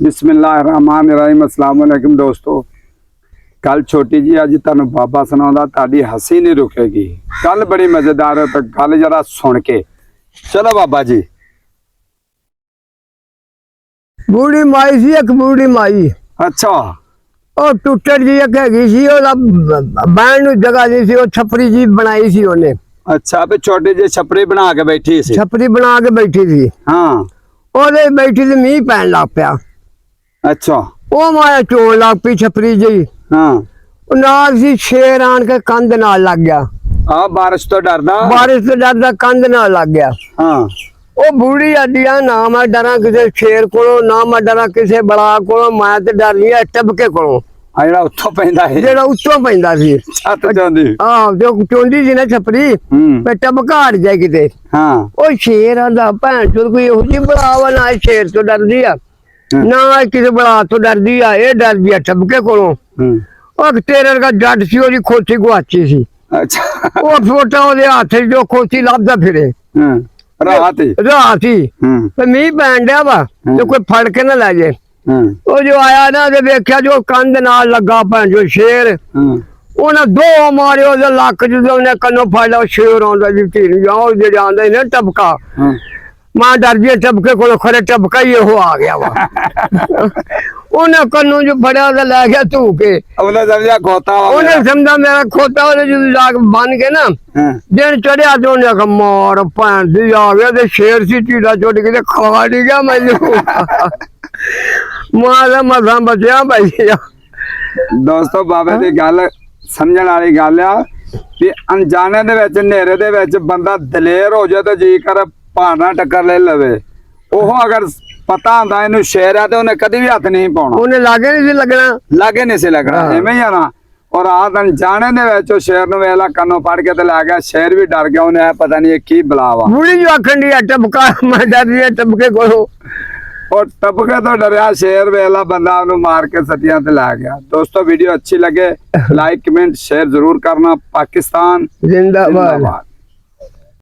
बिस्मिल्लाहिर्रहमानिर्रहीम। अस्सलाम वालेकुम दोस्तों, कल छोटी जी अज तुहानू बाबा सुनाउंदा, ताड़ी हसी नहीं रुकेगी। कल बड़ी मजेदार है, तो कल जरा सुन के चलो बाबा जी। बूढ़ी माई सी, एक बूढ़ी माई। अच्छा, और टुੱਟੜ जी एक हैगी सी, ओदा बैण नू जगह नहीं सी, ओ छपरी जी बनाई सी ओने। अच्छा, भी छोटी जी छपरी बना के बैठी सी। छपरी बना के बैठी थी। हाँ, ओदे बैठी थी, मीह पैन लग पिया। अच्छा, ओ माया चोन लग पई छपरी जी। हाँ, नाल सी शेर आन के कंध नाल लग गया। आ बारिश तो डरदा। बारिश तो डरदा कंध नाल लग गया। हाँ, ओ बूढ़ी आदिया ना मैं डरा किसी शेर कोलों, ना मैं डरा किसी बड़ा कोलों, मैं ते डरनी है टबके कोलों। आ जेड़ा उत्थों पैंदा है, जेड़ा उत्तों पैंदा सी छत चोंदी। हाँ, जो चोंदी सी ना छपरी, पे टबका हट जाए किते। हाँ, ओ शेर आंदा भैन चोद कोई यहो जी बड़ावा, ना शेर तो डरदी आ ना किसी बड़ा तो डरदी आ, ये डरदी आ टबके कोलों। और तेरे का जट सी, ओदी खोती गुआची सी। अच्छा, ओ फोटा ओदे हाथ च जो खोती लभदा फिरे। रात ही। रात ही ते मीह पैन दिया वा, ते कोई फड़ के ना लै जाए। ਉਹ ਜੋ ਆਇਆ ਨਾ ਤੇ ਵੇਖਿਆ ਜੋ ਕੰਧ ਨਾਲ ਲੱਗਾ ਭੈਣ ਜੋ ਸ਼ੇਰ, ਉਹਨੇ ਦੋ ਮਾਰੇ ਉਹਦੇ ਲੱਕ ਜਦੋਂ ਉਹਨੇ ਕੰਨੋਂ ਫੜ ਲਿਆ, ਸ਼ੇਰ ਆਉਂਦਾ ਜੀ ਧੀਰ ਜਾਓ ਜਿਹੜੇ ਆਉਂਦੇ ਨੇ ਟਬਕਾ। ਮਾਂ ਡਰ ਗਈ ਟਬਕੇ ਕੋਲ, ਖਰੇ ਟਬਕਾ ਹੀ ਉਹ ਆ ਗਿਆ ਵਾ। ਉਹਨੇ ਕੰਨੋਂ ਜੋ ਫੜਿਆ ਤੇ ਲੈ ਗਿਆ ਧੂ ਕੇ। ਉਹਨੇ ਸਮਝਿਆ ਖੋਤਾ ਵਾ, ਉਹਨੇ ਸਮਝਾ ਮੇਰਾ ਖੋਤਾ। ਉਹਨੇ ਜਦੋਂ ਜਾ ਕੇ ਬੰਨ ਕੇ ਨਾ ਦਿਨ ਚੜਿਆ ਤੇ ਉਹਨੇ ਆਖਿਆ ਮਾਰ ਭੈਣ ਦੀ ਆ ਗਿਆ, ਤੇ ਸ਼ੇਰ ਸੀ ਢੀਡਾ ਚੁੱਟ ਕੇ ਤੇ ਖਾ ਨਹੀਂ ਗਿਆ ਮੈਨੂੰ। ਮਾਰਾ ਮਸਾਂ ਬਚਿਆ ਭਾਈ। ਦੋਸਤੋ ਬਾਬੇ ਦੀ ਗੱਲ ਸਮਝਣ ਵਾਲੀ ਗੱਲ ਆ ਵੀ ਅਣਜਾਣੇ ਦੇ ਵਿੱਚ ਹਨੇਰੇ ਦੇ ਵਿੱਚ ਬੰਦਾ ਦਲੇਰ ਹੋ ਜਾਏ ਤਾਂ ਜੀ ਕਰ ਭਾਣਾ ਟੱਕਰ ਲੈ ਲਵੇ। ਉਹ ਅਗਰ ਪਤਾ ਹੁੰਦਾ ਇਹਨੂੰ ਸ਼ੇਰ ਆ ਤੇ ਉਹਨੇ ਕਦੀ ਵੀ ਹੱਥ ਨਹੀਂ ਪਾਉਣਾ, ਉਹਨੇ ਲਾਗੇ ਨਹੀਂ ਸੀ ਲੱਗਣਾ, ਲਾਗੇ ਨਹੀਂ ਸੀ ਲੱਗਣਾ। ਐਵੇਂ ਹੀ ਆ ਨਾ। ਔਰ ਆਹ ਅਣਜਾਣੇ ਦੇ ਵਿੱਚ ਉਹ ਸ਼ੇਰ ਨੂੰ ਵੇਲਾ ਕੰਨੋਂ ਫੜ ਕੇ ਤੇ ਲੈ ਗਿਆ। ਸ਼ੇਰ ਵੀ ਡਰ ਗਿਆ, ਉਹਨੇ ਪਤਾ ਨਹੀਂ ਇਹ ਕੀ ਬੁਲਾਵਾ। ਬੁੜੀ ਜੋ ਆਖਣ ਦੀ ਟਬਕਾ, ਮੈਂ ਡਰਦੀ ਟਬਕੇ ਕੋਲੋਂ। और टपके तो डरिया शेर वेला बंदा मार के सतिया ते ला गया। दोस्तों वीडियो अच्छी लगे लाइक कमेंट शेयर जरूर करना। पाकिस्तान जिंदाबाद।